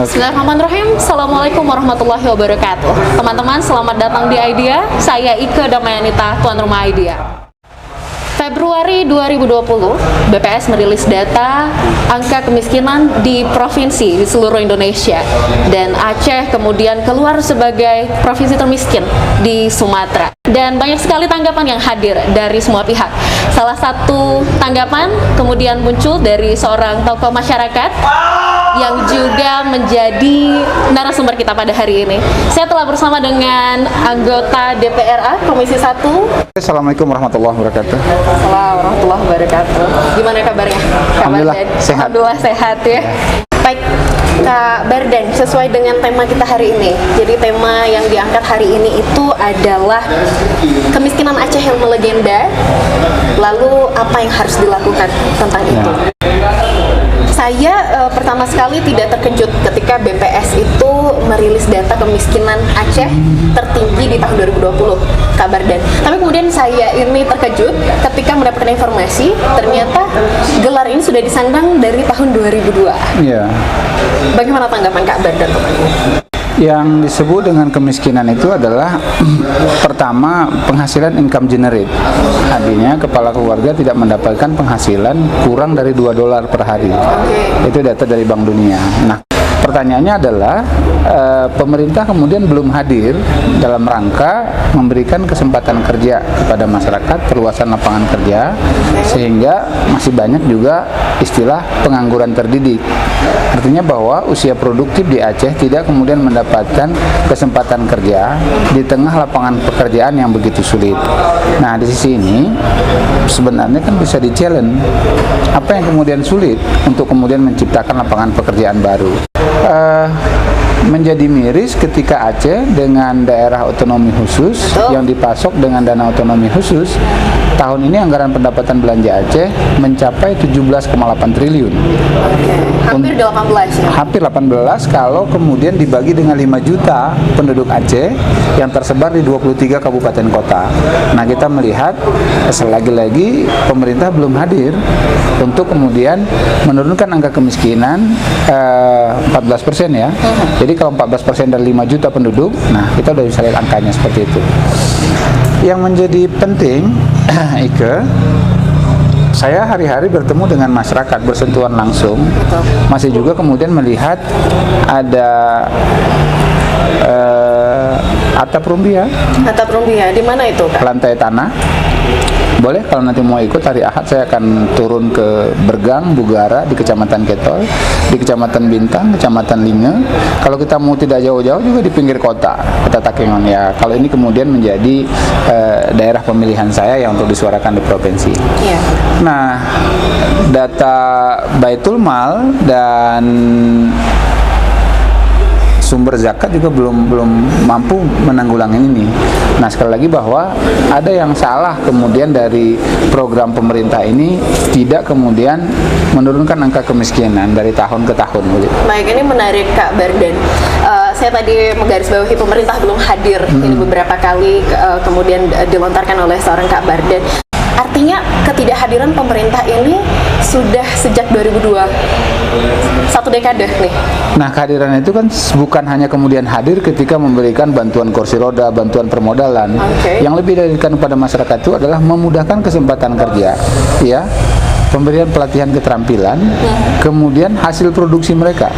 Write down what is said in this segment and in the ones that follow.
Bismillahirrahmanirrahim. Assalamualaikum warahmatullahi wabarakatuh. Teman-teman, selamat datang di Idea. Saya Ike Damayanita, tuan rumah Idea. Februari 2020, BPS merilis data angka kemiskinan di provinsi di seluruh Indonesia, dan Aceh kemudian keluar sebagai provinsi termiskin di Sumatera. Dan banyak sekali tanggapan yang hadir dari semua pihak. Salah satu tanggapan kemudian muncul dari seorang tokoh masyarakat yang juga menjadi narasumber kita pada hari ini. Saya telah bersama dengan anggota DPRA Komisi 1. Assalamualaikum warahmatullahi wabarakatuh. Assalamualaikum warahmatullahi wabarakatuh. Gimana kabarnya? Alhamdulillah sehat. Alhamdulillah sehat ya. Baik, Kak Bardan, sesuai dengan tema kita hari ini. Jadi tema yang diangkat hari ini itu adalah kemiskinan Aceh yang melegenda. Lalu apa yang harus dilakukan tentang itu? Saya pertama sekali tidak terkejut ketika BPS itu merilis data kemiskinan Aceh tertinggi di tahun 2020, Kak Bardan. Tapi kemudian saya ini terkejut ketika mendapatkan informasi ternyata gelar ini sudah disandang dari tahun 2002. Iya. Bagaimana tanggapan Kak Bardan? Yang disebut dengan kemiskinan itu adalah pertama penghasilan income generate. Artinya kepala keluarga tidak mendapatkan penghasilan kurang dari $2 per hari. Itu data dari Bank Dunia. Nah, pertanyaannya adalah pemerintah kemudian belum hadir dalam rangka memberikan kesempatan kerja kepada masyarakat, perluasan lapangan kerja, sehingga masih banyak juga istilah pengangguran terdidik. Artinya bahwa usia produktif di Aceh tidak kemudian mendapatkan kesempatan kerja di tengah lapangan pekerjaan yang begitu sulit. Nah, di sisi ini sebenarnya kan bisa di-challenge apa yang kemudian sulit untuk kemudian menciptakan lapangan pekerjaan baru. Menjadi miris ketika Aceh dengan daerah otonomi khusus yang dipasok dengan dana otonomi khusus, tahun ini anggaran pendapatan belanja Aceh mencapai 17,8 triliun. Hampir 18 ya? Hampir 18 kalau kemudian dibagi dengan 5 juta penduduk Aceh yang tersebar di 23 kabupaten kota. Nah, kita melihat selagi-lagi pemerintah belum hadir untuk kemudian menurunkan angka kemiskinan 14% ya. Jadi kalau 14% dari 5 juta penduduk, nah kita udah bisa lihat angkanya seperti itu. Yang menjadi penting, Ike, saya hari-hari bertemu dengan masyarakat, bersentuhan langsung. Masih juga kemudian melihat ada atap rumbia. Atap rumbia, di mana itu, Kak? Lantai tanah. Boleh kalau nanti mau ikut hari Ahad saya akan turun ke Bergang, Bugara di Kecamatan Ketol, di Kecamatan Bintang, Kecamatan Linge. Kalau kita mau tidak jauh-jauh juga di pinggir kota Takengon ya. Kalau ini kemudian menjadi daerah pemilihan saya yang untuk disuarakan di provinsi. Yeah. Nah, data Baitul Mal dan sumber zakat juga belum mampu menanggulangi ini. Nah, sekali lagi bahwa ada yang salah kemudian dari program pemerintah ini tidak kemudian menurunkan angka kemiskinan dari tahun ke tahun. Baik, ini menarik Kak Bardan. Saya tadi menggarisbawahi pemerintah belum hadir ini beberapa kali kemudian dilontarkan oleh seorang Kak Bardan. Artinya ketidakhadiran pemerintah ini sudah sejak 2002, 1 dekade nih. Nah, kehadiran itu kan bukan hanya kemudian hadir ketika memberikan bantuan kursi roda, bantuan permodalan. Yang lebih diberikan kepada masyarakat itu adalah memudahkan kesempatan kerja, ya, pemberian pelatihan keterampilan, kemudian hasil produksi mereka.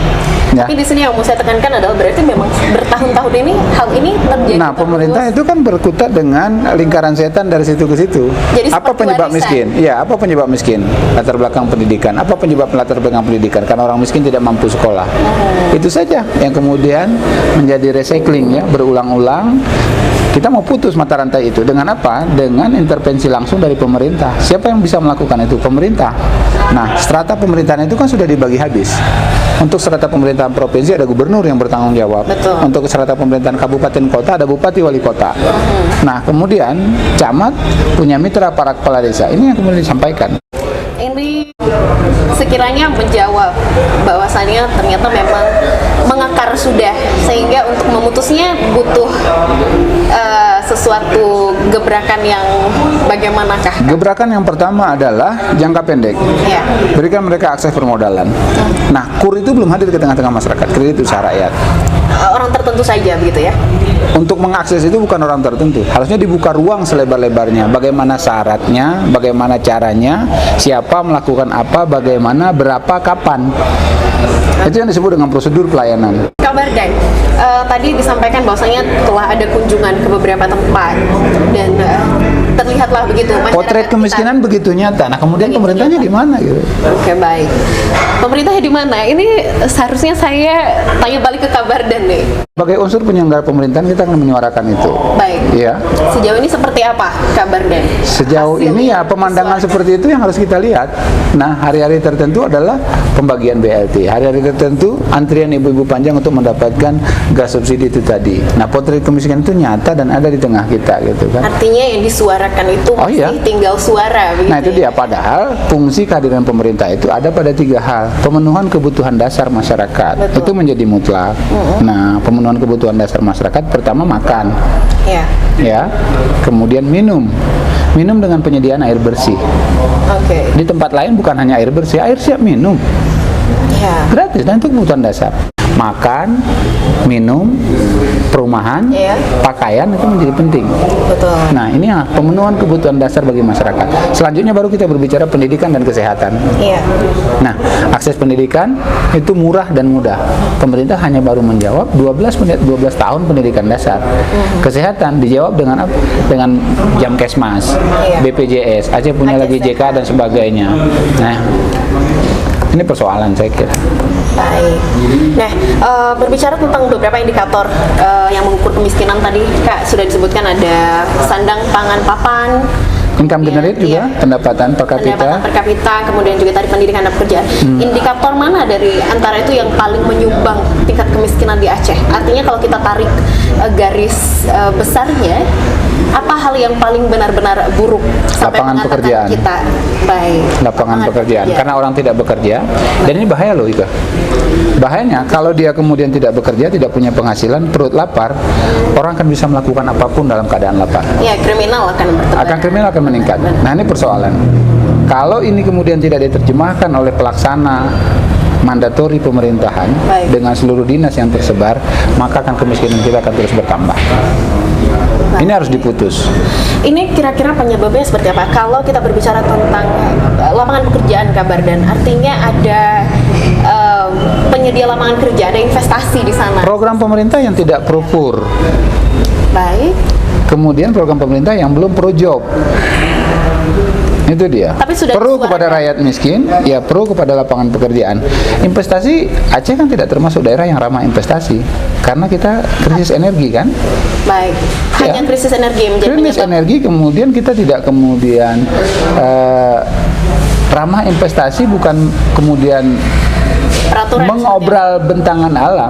Ya. Tapi di sini yang mau saya tekankan adalah berarti memang bertahun-tahun ini hal ini terjadi. Nah, pemerintah itu kan berkutat dengan lingkaran setan dari situ ke situ. Jadi apa penyebab miskin? Ya, apa penyebab miskin? Latar belakang pendidikan. Apa penyebab latar belakang pendidikan? Karena orang miskin tidak mampu sekolah. Itu saja yang kemudian menjadi recycling ya, berulang-ulang. Kita mau putus mata rantai itu dengan apa? Dengan intervensi langsung dari pemerintah. Siapa yang bisa melakukan itu? Pemerintah. Nah, strata pemerintahan itu kan sudah dibagi habis. Untuk strata pemerintahan provinsi ada gubernur yang bertanggung jawab. Betul. Untuk strata pemerintahan kabupaten kota ada bupati wali kota. Nah, kemudian camat punya mitra para kepala desa. Ini yang kemudian disampaikan. Ini sekiranya menjawab bahwasannya ternyata memang mengakar sudah, sehingga untuk memutusnya butuh sesuatu gebrakan yang bagaimanakah? Gebrakan yang pertama adalah jangka pendek. Ya. Berikan mereka akses permodalan. Nah, KUR itu belum hadir ke tengah-tengah masyarakat, kredit usaha rakyat. Orang tertentu saja begitu ya? Untuk mengakses itu bukan orang tertentu, harusnya dibuka ruang selebar-lebarnya. Bagaimana syaratnya, bagaimana caranya, siapa melakukan apa, bagaimana, berapa, kapan. Itu yang disebut dengan prosedur pelayanan. Kabar Dan, tadi disampaikan bahwasanya telah ada kunjungan ke beberapa tempat dan terlihatlah begitu masyarakat Potret kemiskinan begitu nyata. Nah, kemudian pemerintahnya di mana gitu? Oke, baik. Pemerintahnya di mana? Ini seharusnya saya tanya balik ke Kabar Dan nih. Sebagai unsur penyelenggara pemerintahan kita akan menyuarakan itu. Baik. Ya. Sejauh ini seperti apa Kabar Dan? Sejauh ini ya pemandangan seperti itu yang harus kita lihat. Nah, hari-hari tertentu adalah pembagian BLT. Hari-hari tertentu antrian ibu-ibu panjang untuk mendapatkan gas subsidi itu tadi. Nah, potret kemiskinan itu nyata dan ada di tengah kita gitu kan. Artinya yang disuarakan itu masih tinggal suara begitu. Nah, itu dia, padahal fungsi kehadiran pemerintah itu ada pada 3 hal. Pemenuhan kebutuhan dasar masyarakat. Betul. Itu menjadi mutlak. Nah, pemenuhan kebutuhan dasar masyarakat pertama makan. Ya. Ya. Kemudian minum. Minum dengan penyediaan air bersih. Oke. Di tempat lain bukan hanya air bersih, air siap minum. Ya. Gratis, dan itu kebutuhan dasar. Makan, minum, perumahan, Iya. pakaian itu menjadi penting. Betul. Nah, ini ya pemenuhan kebutuhan dasar bagi masyarakat. Selanjutnya baru kita berbicara pendidikan dan kesehatan. Iya. Nah, akses pendidikan itu murah dan mudah. Pemerintah hanya baru menjawab 12 tahun pendidikan dasar. Kesehatan dijawab dengan apa? Dengan Jamkesmas, Iya. BPJS, Aceh punya lagi JK dan sebagainya. Nah, ini persoalan saya kira. Baik. Nah, berbicara tentang beberapa indikator yang mengukur kemiskinan tadi, Kak, sudah disebutkan ada sandang, pangan, papan, Income generate juga, iya. pendapatan per kapita. Pendapatan per kapita, kemudian juga tadi pendidikan dan pekerjaan. Indikator mana dari antara itu yang paling menyumbang tingkat kemiskinan di Aceh? Artinya kalau kita tarik garis besarnya, apa hal yang paling benar-benar buruk sampai Lapangan mengatakan pekerjaan. kita baik? Lapangan pekerjaan. Karena orang tidak bekerja, dan ini bahaya loh Ika. Bahayanya kalau dia kemudian tidak bekerja, tidak punya penghasilan, perut lapar, orang akan bisa melakukan apapun dalam keadaan lapar. Ya, kriminal akan bertebaran. Kriminal akan meningkat. Nah, ini persoalan. Kalau ini kemudian tidak diterjemahkan oleh pelaksana mandatori pemerintahan dengan seluruh dinas yang tersebar, maka akan kemiskinan kita akan terus bertambah. Ini harus diputus. Ini kira-kira penyebabnya seperti apa? Kalau kita berbicara tentang lapangan pekerjaan, Kabar Dan, artinya ada penyedia lapangan kerja, ada investasi di sana. Program pemerintah yang tidak pro-kur. Baik. Kemudian program pemerintah yang belum pro-job. Itu dia. Tapi sudah pro disuarakan. kepada rakyat miskin, ya pro kepada lapangan pekerjaan. Investasi, Aceh kan tidak termasuk daerah yang ramah investasi karena kita krisis energi kan. Baik. Hanya Ya. krisis energi yang menjadi Krisis penyebab. energi, kemudian kita tidak kemudian ramah investasi, bukan kemudian Peraturan mengobral bentangan alam.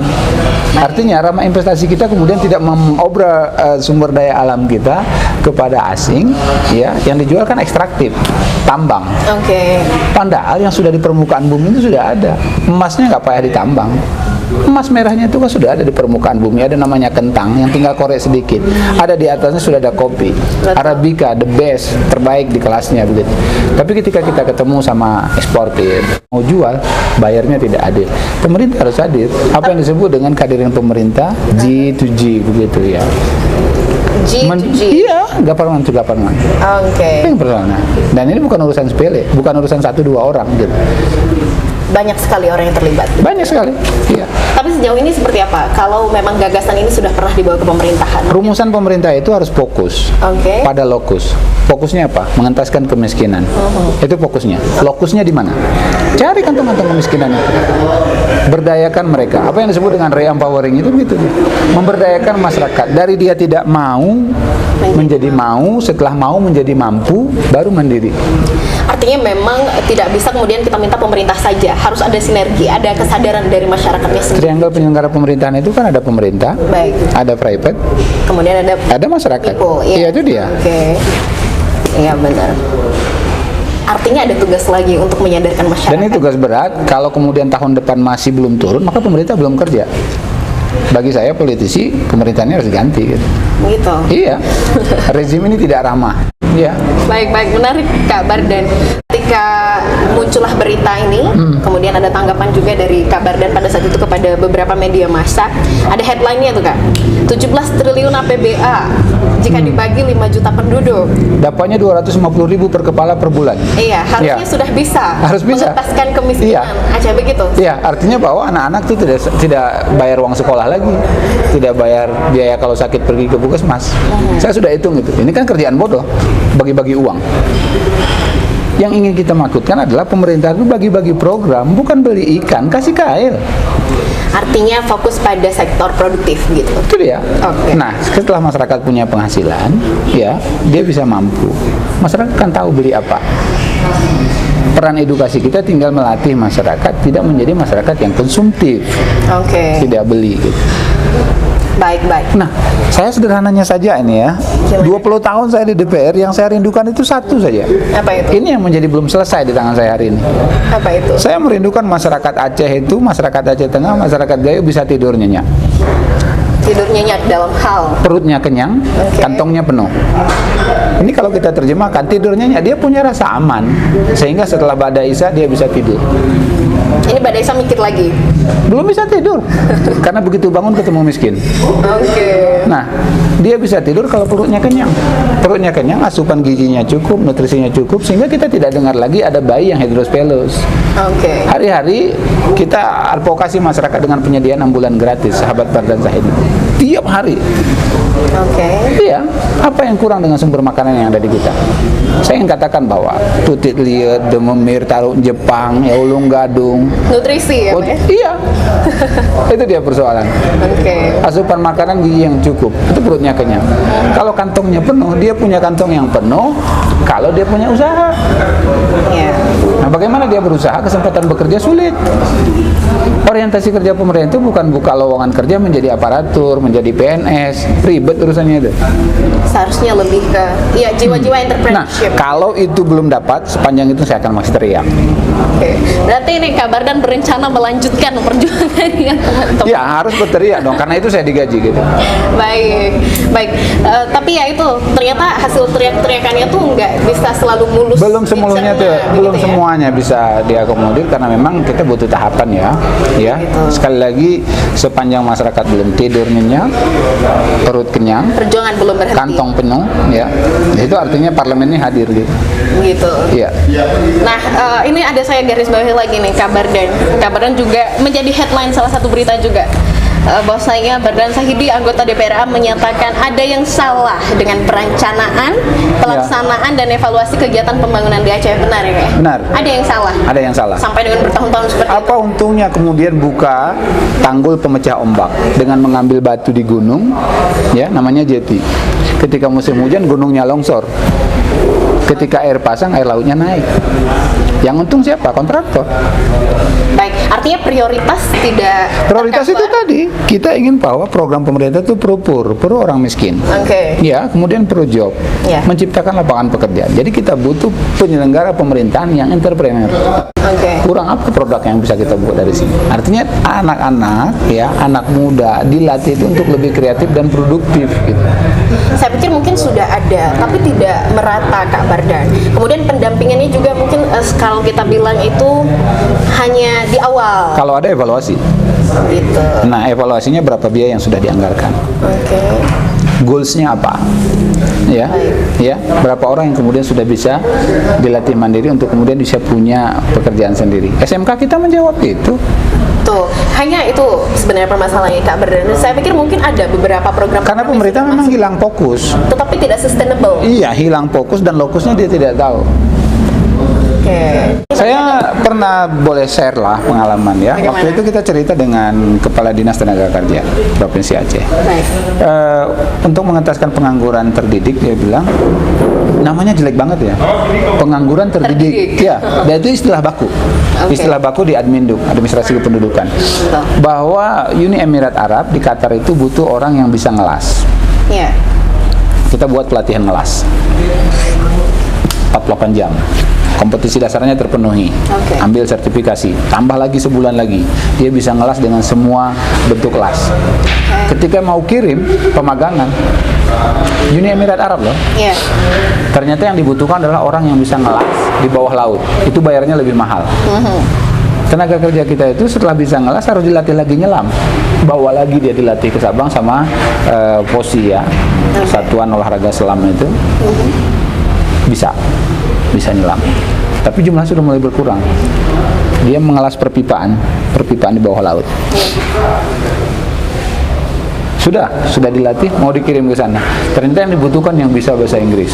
Artinya ramah investasi kita kemudian tidak mengobral sumber daya alam kita kepada asing, ya, yang dijual kan ekstraktif, tambang. Oke. Padahal yang sudah di permukaan bumi itu sudah ada. Emasnya nggak payah ditambang. Emas merahnya itu kan sudah ada di permukaan bumi, ada namanya kentang yang tinggal korek sedikit. Ada di atasnya sudah ada kopi. Arabica, the best, terbaik di kelasnya begitu. Tapi ketika kita ketemu sama eksportir, mau jual, bayarnya tidak adil. Pemerintah harus hadir. Apa yang disebut dengan kehadiran pemerintah G to G begitu ya. G to G. Iya, government to government. Oke. Itu yang persoalannya. Dan ini bukan urusan sepele, bukan urusan 1-2 orang gitu. Banyak sekali orang yang terlibat. Banyak sekali. Iya. Tapi sejauh ini seperti apa? Kalau memang gagasan ini sudah pernah dibawa ke pemerintahan? Rumusan pemerintah itu harus fokus Oke. pada lokus. Fokusnya apa? Mengentaskan kemiskinan. Itu fokusnya. Lokusnya di mana? Cari kantong-kantong kemiskinan itu. Berdayakan mereka. Apa yang disebut dengan re-empowering itu begitu. Memberdayakan masyarakat. Dari dia tidak mau menjadi mau, setelah mau menjadi mampu, baru mandiri. Artinya memang tidak bisa kemudian kita minta pemerintah saja, harus ada sinergi, ada kesadaran dari masyarakatnya sendiri. Triangle penyelenggara pemerintahan itu kan ada pemerintah, Baik. ada private, Kemudian ada masyarakat. people, Iya, itu dia. Oke. Iya, benar. Artinya ada tugas lagi untuk menyadarkan masyarakat. Dan ini tugas berat. Kalau kemudian tahun depan masih belum turun, maka pemerintah belum kerja. bagi saya politisi pemerintahannya harus diganti gitu. Gitu. Iya, rezim ini tidak ramah. Iya. Baik, menarik Kak Bardan. Ketika muncullah berita ini, kemudian ada tanggapan juga dari Kak Bardan pada saat itu kepada beberapa media massa. Ada headline-nya tuh Kak, 17 triliun APBA jika dibagi 5 juta penduduk. Dapatnya 250.000 per kepala per bulan. Iya, harusnya Iya. sudah bisa, Harus bisa. mengentaskan kemiskinan. Iya. Aja begitu. Iya, artinya bahwa anak-anak itu tidak bayar uang sekolah lagi, tidak bayar biaya kalau sakit pergi ke puskesmas. Saya sudah hitung itu. Ini kan kerjaan bodoh, bagi-bagi uang. Yang ingin kita maksudkan adalah pemerintah itu bagi-bagi program, bukan beli ikan, kasih kail. Artinya fokus pada sektor produktif gitu. Itu dia. Oke. Nah, setelah masyarakat punya penghasilan, ya, dia bisa mampu. Masyarakat kan tahu beli apa. Peran edukasi kita tinggal melatih masyarakat tidak menjadi masyarakat yang konsumtif, Oke. tidak beli gitu. Baik. Nah, saya sederhananya saja ini ya. 20 tahun saya di DPR, yang saya rindukan itu satu saja. Apa itu? Ini yang menjadi belum selesai di tangan saya hari ini. Apa itu? Saya merindukan masyarakat Aceh itu, masyarakat Aceh Tengah, masyarakat Gayo bisa tidur nyenyak. Tidur nyenyak dalam hal. Perutnya kenyang, Oke. kantongnya penuh. Ini kalau kita terjemahkan, tidur nyenyak, dia punya rasa aman. Sehingga setelah badai Isya, dia bisa tidur. Ini Mbak Desa mikir lagi. Belum bisa tidur. Karena begitu bangun ketemu miskin. Oke. Nah, dia bisa tidur kalau perutnya kenyang. Perutnya kenyang, asupan gizinya cukup, nutrisinya cukup, sehingga kita tidak dengar lagi ada bayi yang hidrospelus. Oke. Hari-hari kita advokasi masyarakat dengan penyediaan ambulan gratis, sahabat Bardan Zahidi. Tiap hari. Oke. Iya, apa yang kurang dengan sumber makanan yang ada di kita? Saya ingin katakan bahwa tutit liet, dememir, taruh Jepang, ya ulung gadung. Nutrisi ya, Oh, Pak ya? iya. Itu dia persoalan. Oke. Asupan makanan gizi yang cukup, itu perutnya kenyang. Kalau kantongnya penuh, dia punya kantong yang penuh. Kalau dia punya usaha, Ya. nah bagaimana dia berusaha? Kesempatan bekerja sulit. Orientasi kerja pemerintah itu bukan buka lowongan kerja menjadi aparatur, menjadi PNS, ribet urusannya itu. Seharusnya lebih ke ya jiwa-jiwa Nah, entrepreneurship. kalau itu belum dapat, sepanjang itu saya akan masih teriak. Oke. Berarti ini Kak Bardan berencana melanjutkan perjuangannya teman-teman. Ya harus berteriak dong, karena itu saya digaji gitu. Baik. Tapi ya itu ternyata hasil teriak-teriakannya tuh nggak bisa selalu mulus. Belum semuanya dicerna, tuh, begitu belum ya? semuanya bisa diakomodir karena memang kita butuh tahapan ya. Ya, sekali lagi sepanjang masyarakat belum tidur nyenyak, perut kenyang, Perjuangan belum berhenti. kantong penuh, ya, itu artinya parlemen ini hadir gitu. Gitu. Iya. Nah, ini ada saya garis bawahi lagi nih Kak Bardan. Kak Bardan juga menjadi headline salah satu berita juga. Bahwasanya Bardan Zahidi anggota DPR menyatakan ada yang salah dengan perencanaan, pelaksanaan dan evaluasi kegiatan pembangunan di Aceh. Benar ya? Kak? Benar. Ada yang salah. Ada yang salah. Sampai dengan bertahun-tahun seperti Apa untungnya kemudian buka tanggul pemecah ombak dengan mengambil batu di gunung, ya, namanya jeti. Ketika musim hujan gunungnya longsor. Ketika air pasang, air lautnya naik. Yang untung siapa? Kontraktor. Baik, artinya prioritas tidak Prioritas itu tercover. tadi, kita ingin bahwa program pemerintah itu pro orang miskin. Oke. Ya, kemudian pro job, Ya. menciptakan lapangan pekerjaan. Jadi kita butuh penyelenggara pemerintahan yang entrepreneur. Oke. Kurang apa produk yang bisa kita buat dari sini? Artinya anak-anak, ya, anak muda dilatih itu untuk lebih kreatif dan produktif. Gitu. Saya pikir mungkin sudah ada, tapi tidak merata Kak Bardan. Kemudian pendampingannya juga mungkin kalau kita bilang itu hanya di awal. Kalau ada evaluasi, Gitu. nah evaluasinya berapa biaya yang sudah dianggarkan? Oke. Goalsnya apa? Ya, berapa orang yang kemudian sudah bisa dilatih mandiri untuk kemudian bisa punya pekerjaan sendiri. SMK kita menjawab itu. Tuh, hanya itu sebenarnya permasalahannya Kak Bardan. Saya pikir mungkin ada beberapa program Karena yang pemerintah sudah memang masuk, hilang fokus. tetapi tidak sustainable. Iya, hilang fokus dan lokusnya dia tidak tahu. Oke. Saya pernah boleh share lah pengalaman ya. Bagaimana? Waktu itu kita cerita dengan Kepala Dinas Tenaga Kerja Provinsi Aceh. Baik. Untuk mengentaskan pengangguran terdidik, dia bilang namanya jelek banget ya, pengangguran terdidik. Terdidik. Ya, dan itu istilah baku. Oke. Istilah baku di Adminduk, Administrasi Kependudukan. Betul. Bahwa Uni Emirat Arab di Qatar itu butuh orang yang bisa ngelas. Ya. Kita buat pelatihan ngelas 48 jam. kompetisi dasarnya terpenuhi, Oke. ambil sertifikasi, tambah lagi sebulan lagi, dia bisa ngelas dengan semua bentuk las. Ketika mau kirim pemagangan, Uni Emirat Arab loh, Iya. ternyata yang dibutuhkan adalah orang yang bisa ngelas di bawah laut, itu bayarnya lebih mahal. Tenaga kerja kita itu setelah bisa ngelas harus dilatih lagi nyelam, bawa lagi dia dilatih ke Sabang sama POSI ya, Satuan Olahraga Selam itu, bisa nyelam. Tapi jumlah sudah mulai berkurang. Dia mengelas perpipaan di bawah laut. Sudah dilatih, mau dikirim ke sana. Ternyata yang dibutuhkan yang bisa bahasa Inggris.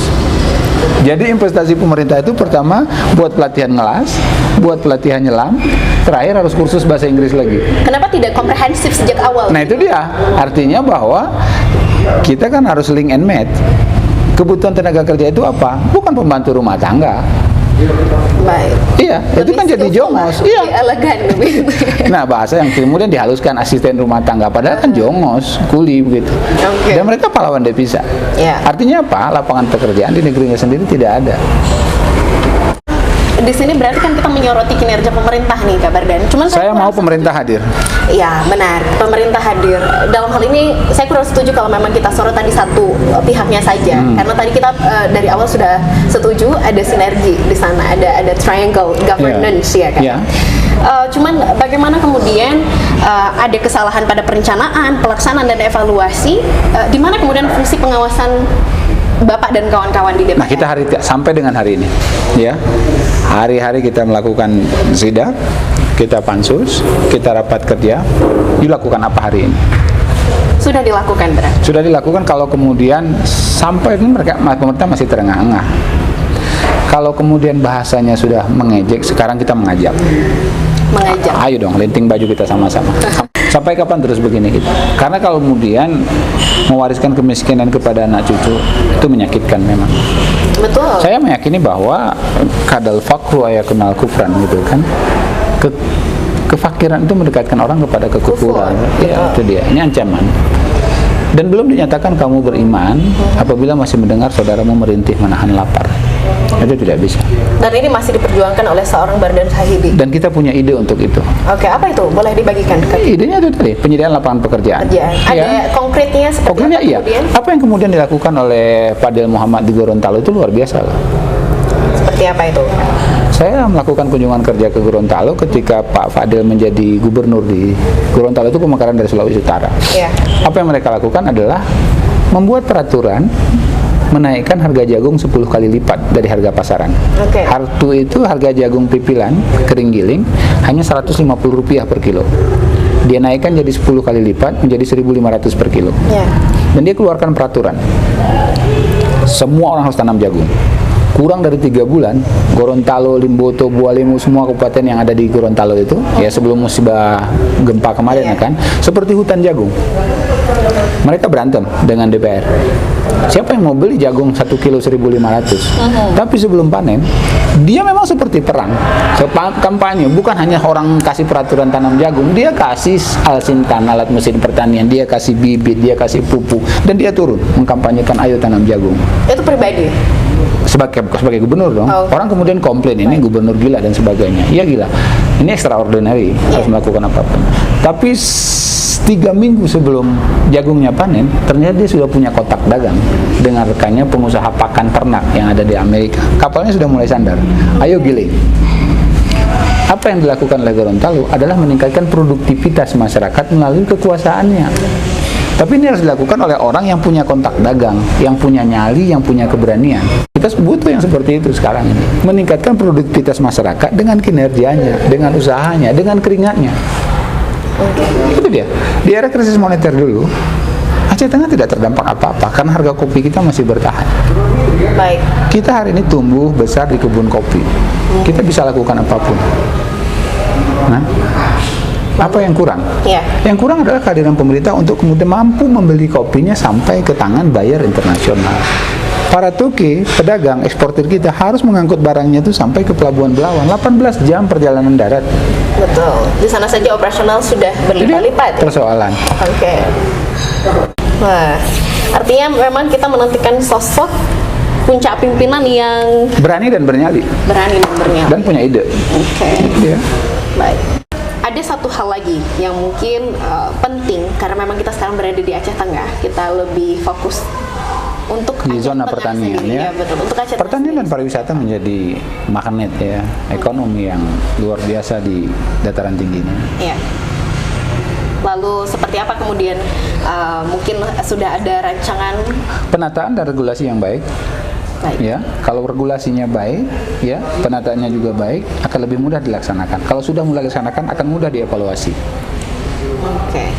Jadi investasi pemerintah itu pertama buat pelatihan ngelas, buat pelatihan nyelam, terakhir harus kursus bahasa Inggris lagi. Kenapa tidak komprehensif sejak awal? Nah itu dia, artinya bahwa kita kan harus link and match. Kebutuhan tenaga kerja itu apa? Bukan pembantu rumah tangga. Baik. Iya, itu kan jadi jongos. Lebih Iya. elegan begitu. Nah, bahasa yang kemudian dihaluskan asisten rumah tangga, padahal kan jongos, kuli begitu. Oke. Dan mereka pahlawan devisa. Iya. Artinya apa? Lapangan pekerjaan di negerinya sendiri tidak ada. Di sini berarti kan kita menyoroti kinerja pemerintah nih, Kak Bardan. Cuman Saya mau kurang pemerintah hadir. Ya benar, pemerintah hadir. Dalam hal ini saya kurang setuju kalau memang kita sorot tadi satu pihaknya saja, karena tadi kita dari awal sudah setuju ada sinergi di sana, ada triangle governance ya kan. Ya. Cuman bagaimana kemudian ada kesalahan pada perencanaan, pelaksanaan dan evaluasi, di mana kemudian fungsi pengawasan Bapak dan kawan-kawan di DPR? Nah, kita sampai dengan hari ini, ya, hari-hari kita melakukan sidak, kita pansus, kita rapat kerja, dilakukan apa hari ini? Sudah dilakukan berarti? Sudah dilakukan. Kalau kemudian sampai ini pemerintah masih terengah-engah. Kalau kemudian bahasanya sudah mengejek, sekarang kita mengajak. Ayo dong, linting baju kita sama-sama. Sampai kapan terus begini kita? Karena kalau kemudian mewariskan kemiskinan kepada anak cucu, itu menyakitkan memang. Betul. Saya meyakini bahwa kadal fakru ayakunal kufran gitu kan. Kefakiran itu mendekatkan orang kepada kekufuran. Ya, itu dia. Ini ancaman. Dan belum dinyatakan kamu beriman apabila masih mendengar saudaramu merintih menahan lapar. Itu tidak bisa. Dan ini masih diperjuangkan oleh seorang Bardan Sahidi. Dan kita punya ide untuk itu. Oke, apa itu? Boleh dibagikan? Idenya itu tadi, penyediaan lapangan pekerjaan. Ada konkretnya seperti Konkretnya apa iya. kemudian? Apa yang kemudian dilakukan oleh Fadil Muhammad di Gorontalo itu luar biasa loh. Seperti apa itu? Saya melakukan kunjungan kerja ke Gorontalo ketika Pak Fadil menjadi gubernur di Gorontalo, itu pemekaran dari Sulawesi Utara. Iya. Apa yang mereka lakukan adalah membuat peraturan menaikkan harga jagung 10 kali lipat dari harga pasaran. Oke. Hartu itu harga jagung pipilan kering giling hanya Rp150 per kilo. Dia naikkan jadi 10 kali lipat menjadi 1.500 per kilo. Ya. Dan dia keluarkan peraturan. Semua orang harus tanam jagung. Kurang dari 3 bulan, Gorontalo, Limboto, Bualemu, semua kabupaten yang ada di Gorontalo itu, ya sebelum musibah gempa kemarin ya kan, seperti hutan jagung. Mereka berantem dengan DPR. Siapa yang mau beli jagung 1 kilo 1.500? Tapi sebelum panen, dia memang seperti perang. Kampanye, bukan hanya orang kasih peraturan tanam jagung, dia kasih alsintan, alat mesin pertanian, dia kasih bibit, dia kasih pupuk, dan dia turun mengkampanyekan ayo tanam jagung. Itu pribadi? Sebagai gubernur dong. Orang kemudian komplain ini gubernur gila dan sebagainya. Iya gila. Ini extraordinary, harus melakukan apapun. Tapi 3 minggu sebelum jagungnya panen, ternyata dia sudah punya kotak dagang dengan rekannya pengusaha pakan ternak yang ada di Amerika. Kapalnya sudah mulai sandar. Ayo giling. Apa yang dilakukan oleh Gorontalo adalah meningkatkan produktivitas masyarakat melalui kekuasaannya. Tapi ini harus dilakukan oleh orang yang punya kontak dagang, yang punya nyali, yang punya keberanian. Kita butuh yang seperti itu sekarang ini. Meningkatkan produktivitas masyarakat dengan kinerjanya, dengan usahanya, dengan keringatnya. Itu dia. Di era krisis moneter dulu, Aceh Tengah tidak terdampak apa-apa karena harga kopi kita masih bertahan. Baik. Kita hari ini tumbuh besar di kebun kopi. Kita bisa lakukan apapun. Nah, apa yang kurang? Ya. Yang kurang adalah kehadiran pemerintah untuk kemudian mampu membeli kopinya sampai ke tangan buyer internasional. Para toke, pedagang, eksportir kita harus mengangkut barangnya itu sampai ke Pelabuhan Belawan. 18 jam perjalanan darat. Betul. Di sana saja operasional sudah berlipat-lipat. Persoalan. Oke. Wah, artinya memang kita menantikan sosok puncak pimpinan yang berani dan bernyali berani dan bernyali dan punya ide. Oke. Ya. Baik. Ada satu hal lagi yang mungkin penting karena memang kita sekarang berada di Aceh Tengah, kita lebih fokus untuk Di Aceh zona Tengah pertanian sendiri. ya. Betul. Untuk Aceh Pertanian dan Tengah pariwisata menjadi magnet ya, ekonomi yang luar biasa di dataran tinggi ini. sendiri. Ya. Lalu seperti apa kemudian mungkin sudah ada rancangan? Penataan dan regulasi yang baik. Baik. Ya, kalau regulasinya baik, ya, penataannya juga baik, akan lebih mudah dilaksanakan. Kalau sudah mulai dilaksanakan, akan mudah dievaluasi. Oke.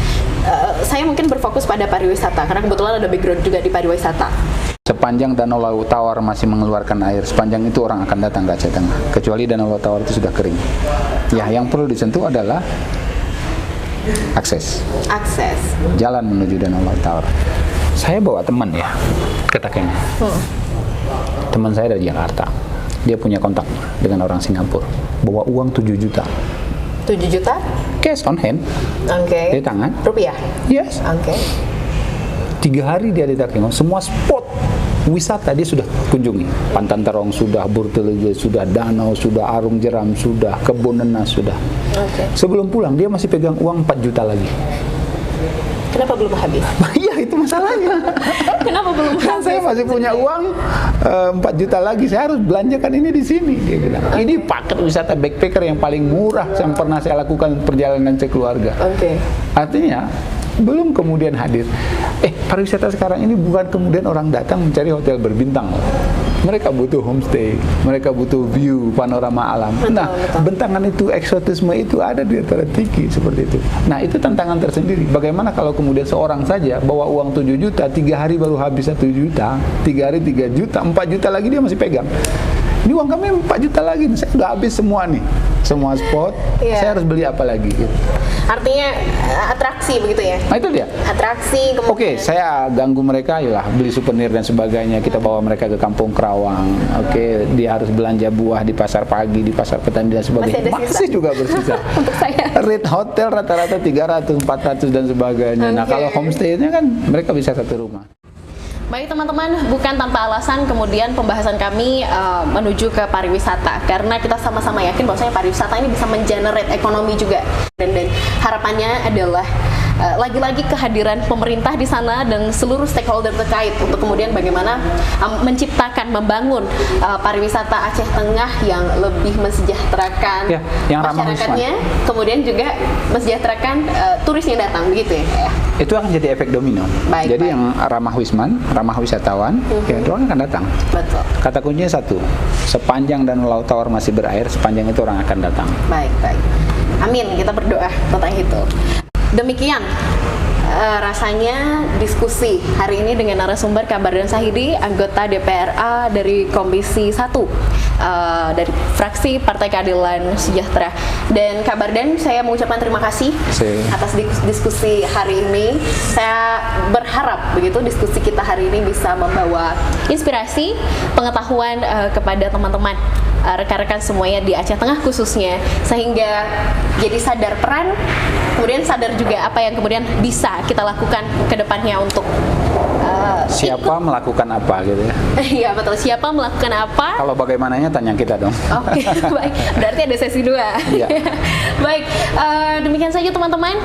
Saya mungkin berfokus pada pariwisata karena kebetulan ada background juga di pariwisata. Sepanjang Danau Laut Tawar masih mengeluarkan air, sepanjang itu orang akan datang ke Aceh Tengah. Kecuali Danau Laut Tawar itu sudah kering. Ya, yang perlu disentuh adalah akses, jalan menuju Danau Laut Tawar. Saya bawa teman ya ke Takeng. Teman saya dari Jakarta, dia punya kontak dengan orang Singapura, bawa uang 7 juta 7 juta? cash on hand Oke. di tangan. Rupiah? Yes. Oke. 3 hari dia di Takeng, semua spot wisata dia sudah kunjungi. Pantan Terong sudah, Burtelege sudah, danau sudah, Arung Jeram sudah, Kebun Nenas sudah. Oke. Sebelum pulang dia masih pegang uang 4 juta lagi. Kenapa belum habis? Iya, itu masalahnya. Kenapa belum Kan habis? saya masih punya uang 4 juta lagi, saya harus belanjakan ini di sini. Dia bilang, ini paket wisata backpacker yang paling murah yang pernah saya lakukan perjalanan sekeluarga. Oke. Artinya belum kemudian hadir. Pariwisata sekarang ini bukan kemudian orang datang mencari hotel berbintang. Mereka butuh homestay, mereka butuh view, panorama alam. Betul. Bentangan itu, eksotisme itu ada di dataran tinggi seperti itu. Nah, itu tantangan tersendiri. Bagaimana kalau kemudian seorang saja bawa uang 7 juta, 3 hari baru habis 1 juta, 3 hari 3 juta, 4 juta lagi dia masih pegang. Ini uang kami 4 juta lagi, saya udah habis semua nih. Semua spot, saya harus beli apa lagi gitu. Artinya atraksi begitu ya? Nah, itu dia. Atraksi kemudian. Oke, saya ganggu mereka, yalah beli souvenir dan sebagainya. Kita bawa mereka ke Kampung Kerawang. Oke, dia harus belanja buah di pasar pagi, di pasar petani dan sebagainya. Masih juga bersisa. Untuk saya. Rate hotel rata-rata 300, 400 dan sebagainya. Nah, kalau homestay-nya kan mereka bisa satu rumah. Baik teman-teman, bukan tanpa alasan kemudian pembahasan kami menuju ke pariwisata karena kita sama-sama yakin bahwasanya pariwisata ini bisa mengenerate ekonomi juga dan harapannya adalah lagi-lagi kehadiran pemerintah di sana dan seluruh stakeholder terkait untuk kemudian bagaimana menciptakan, membangun pariwisata Aceh Tengah yang lebih mensejahterakan ya, yang masyarakatnya, kemudian juga mensejahterakan turis yang datang begitu ya. Itu akan jadi efek domino. Baik, jadi yang ramah wisman, ramah wisatawan, ya itu orang akan datang. Betul. Kata kuncinya satu, sepanjang Danau Laut Tawar masih berair, sepanjang itu orang akan datang. Baik. Amin, kita berdoa tentang itu. Demikian rasanya diskusi hari ini dengan narasumber Kabardan Sahidi, anggota DPRA dari Komisi 1 dari fraksi Partai Keadilan Sejahtera. Dan Kabardan, saya mengucapkan terima kasih atas diskusi hari ini. Saya berharap begitu diskusi kita hari ini bisa membawa inspirasi, pengetahuan kepada teman-teman rekan-rekan semuanya di Aceh Tengah khususnya, sehingga jadi sadar peran, kemudian sadar juga apa yang kemudian bisa kita lakukan ke depannya untuk siapa melakukan apa gitu ya. Iya betul, siapa melakukan apa. Kalau bagaimananya tanya kita dong. Oke, baik, berarti ada sesi 2. Iya. Baik, demikian saja teman-teman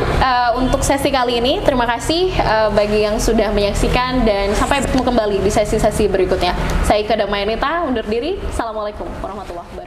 untuk sesi kali ini. Terima kasih bagi yang sudah menyaksikan dan sampai bertemu kembali di sesi-sesi berikutnya. Saya Ika Damayanita undur diri. Assalamualaikum warahmatullahi wabarakatuh.